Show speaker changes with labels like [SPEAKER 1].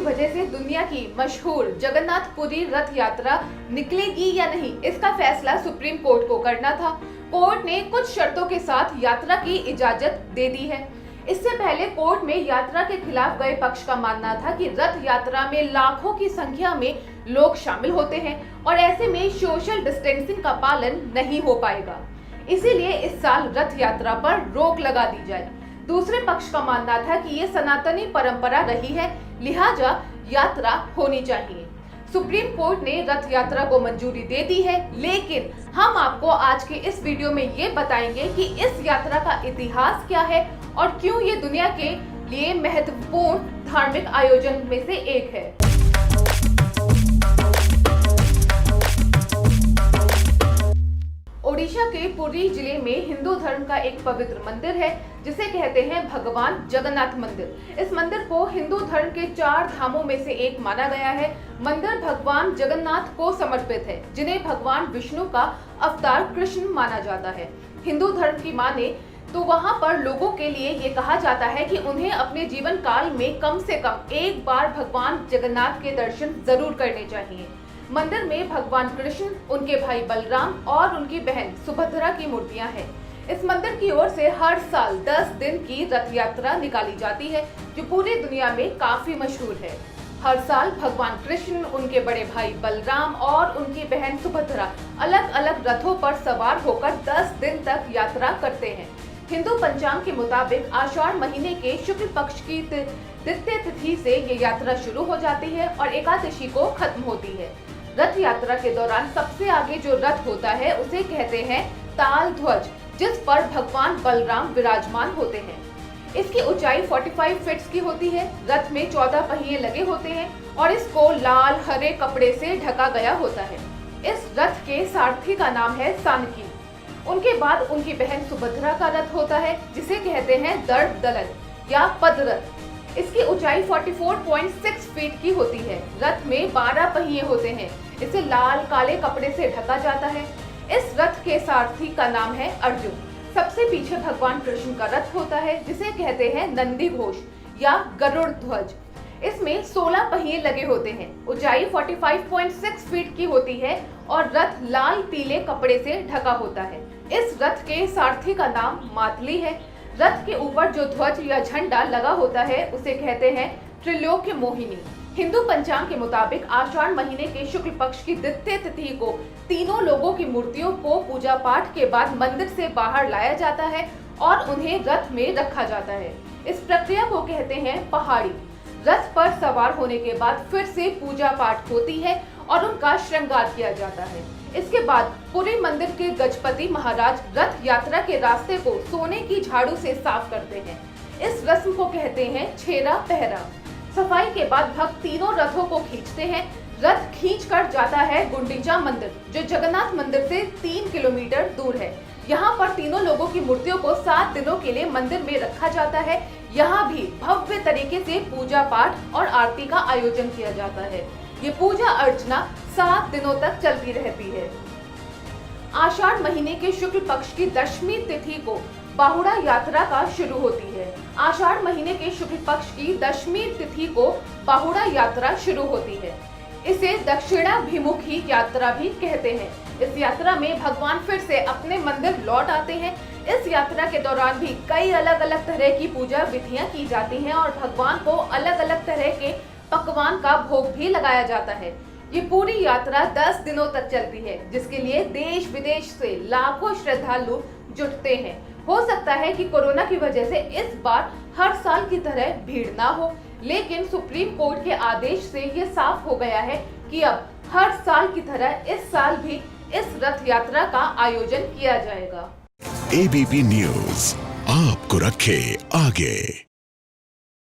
[SPEAKER 1] वजह से दुनिया की मशहूर जगन्नाथपुरी रथ यात्रा निकलेगी या नहीं, इसका फैसला सुप्रीम कोर्ट को करना था। कोर्ट ने कुछ शर्तों के साथ यात्रा की इजाजत दे दी है। इससे पहले कोर्ट में यात्रा के खिलाफ गए पक्ष का मानना था कि रथ यात्रा में लाखों की संख्या में लोग शामिल होते हैं और ऐसे में सोशल डिस्टेंसिंग का पालन नहीं हो पाएगा, इसीलिए इस साल रथ यात्रा पर रोक लगा दी जाए। दूसरे पक्ष का मानना था कि ये सनातनी परंपरा रही है, लिहाजा यात्रा होनी चाहिए। सुप्रीम कोर्ट ने रथ यात्रा को मंजूरी दे दी है, लेकिन हम आपको आज के इस वीडियो में ये बताएंगे कि इस यात्रा का इतिहास क्या है और क्यों ये दुनिया के लिए महत्वपूर्ण धार्मिक आयोजन में से एक है। ओडिशा के पुरी जिले में हिंदू धर्म का एक पवित्र मंदिर है जिसे कहते हैं भगवान जगन्नाथ मंदिर। इस मंदिर को हिंदू धर्म के 4 धामों में से एक माना गया है। मंदिर भगवान जगन्नाथ को समर्पित है, जिन्हें भगवान विष्णु का अवतार कृष्ण माना जाता है। हिंदू धर्म की माने तो वहां पर लोगों के लिए ये कहा जाता है कि उन्हें अपने जीवन काल में कम से कम एक बार भगवान जगन्नाथ के दर्शन जरूर करने चाहिए। मंदिर में भगवान कृष्ण, उनके भाई बलराम और उनकी बहन सुभद्रा की मूर्तियां हैं। इस मंदिर की ओर से हर साल 10 दिन की रथ यात्रा निकाली जाती है, जो पूरी दुनिया में काफी मशहूर है। हर साल भगवान कृष्ण, उनके बड़े भाई बलराम और उनकी बहन सुभद्रा अलग अलग रथों पर सवार होकर 10 दिन तक यात्रा करते हैं। हिंदू पंचांग के मुताबिक आषाढ़ महीने के शुक्ल पक्ष की द्वितीय तिथि से ये यात्रा शुरू हो जाती है और एकादशी को खत्म होती है। रथ यात्रा के दौरान सबसे आगे जो रथ होता है उसे कहते हैं ताल ध्वज, जिस पर भगवान बलराम विराजमान होते हैं। इसकी ऊंचाई 45 फीट की होती है। रथ में 14 पहिए लगे होते हैं और इसको लाल हरे कपड़े से ढका गया होता है। इस रथ के सारथी का नाम है सानकी। उनके बाद उनकी बहन सुभद्रा का रथ होता है, जिसे कहते हैं दर्प दलन या पदरथ। इसकी ऊंचाई 44.6 फीट की होती है। रथ में 12 पहिए होते हैं। इसे लाल काले कपड़े से ढका जाता है। इस रथ के सारथी का नाम है अर्जुन। सबसे पीछे भगवान कृष्ण का रथ होता है, जिसे कहते हैं नंदी घोष या गरुड़ ध्वज। इसमें 16 पहिए लगे होते हैं। ऊंचाई 45.6 फीट की होती है और रथ लाल पीले कपड़े से ढका होता है। इस रथ के सारथी का नाम मातली है। रथ के ऊपर जो ध्वज या झंडा लगा होता है उसे कहते हैं त्रिलोक्य मोहिनी। हिंदू पंचांग के मुताबिक आषाढ़ महीने के शुक्ल पक्ष की द्वितीय तिथि को तीनों लोगों की मूर्तियों को पूजा पाठ के बाद मंदिर से बाहर लाया जाता है और उन्हें रथ में रखा जाता है। इस प्रक्रिया को कहते हैं पहाड़ी। रथ पर सवार होने के बाद फिर से पूजा पाठ होती है और उनका श्रृंगार किया जाता है। इसके बाद पूरे मंदिर के गजपति महाराज रथ यात्रा के रास्ते को सोने की झाड़ू से साफ करते हैं। इस रस्म को कहते हैं छेरा पहरा। सफाई के बाद भक्त तीनों रथों को खींचते हैं। रथ खींचकर जाता है गुंडीचा मंदिर, जो जगन्नाथ मंदिर से 3 किलोमीटर दूर है। यहाँ पर तीनों लोगों की मूर्तियों को 7 दिनों के लिए मंदिर में रखा जाता है। यहाँ भी भव्य तरीके से पूजा पाठ और आरती का आयोजन किया जाता है। ये पूजा अर्चना 7 दिनों तक चलती रहती है। आषाढ़ महीने के शुक्ल पक्ष की दशमी तिथि को बाहुड़ा यात्रा का शुरू होती है। आषाढ़ महीने के शुक्ल पक्ष की दशमी तिथि को बाहुड़ा यात्रा शुरू होती है। इसे दक्षिणाभिमुखी यात्रा भी कहते हैं। इस यात्रा में भगवान फिर से अपने मंदिर लौट आते हैं। इस यात्रा के दौरान भी कई अलग अलग तरह की पूजा विधियां की जाती हैं और भगवान को अलग अलग तरह के पकवान का भोग भी लगाया जाता है। ये पूरी यात्रा 10 दिनों तक चलती है, जिसके लिए देश विदेश से लाखों श्रद्धालु जुटते हैं। हो सकता है कि कोरोना की वजह से इस बार हर साल की तरह भीड़ ना हो, लेकिन सुप्रीम कोर्ट के आदेश से ये साफ हो गया है कि अब हर साल की तरह इस साल भी इस रथ यात्रा का आयोजन किया जाएगा।
[SPEAKER 2] एबीपी न्यूज आपको रखे आगे।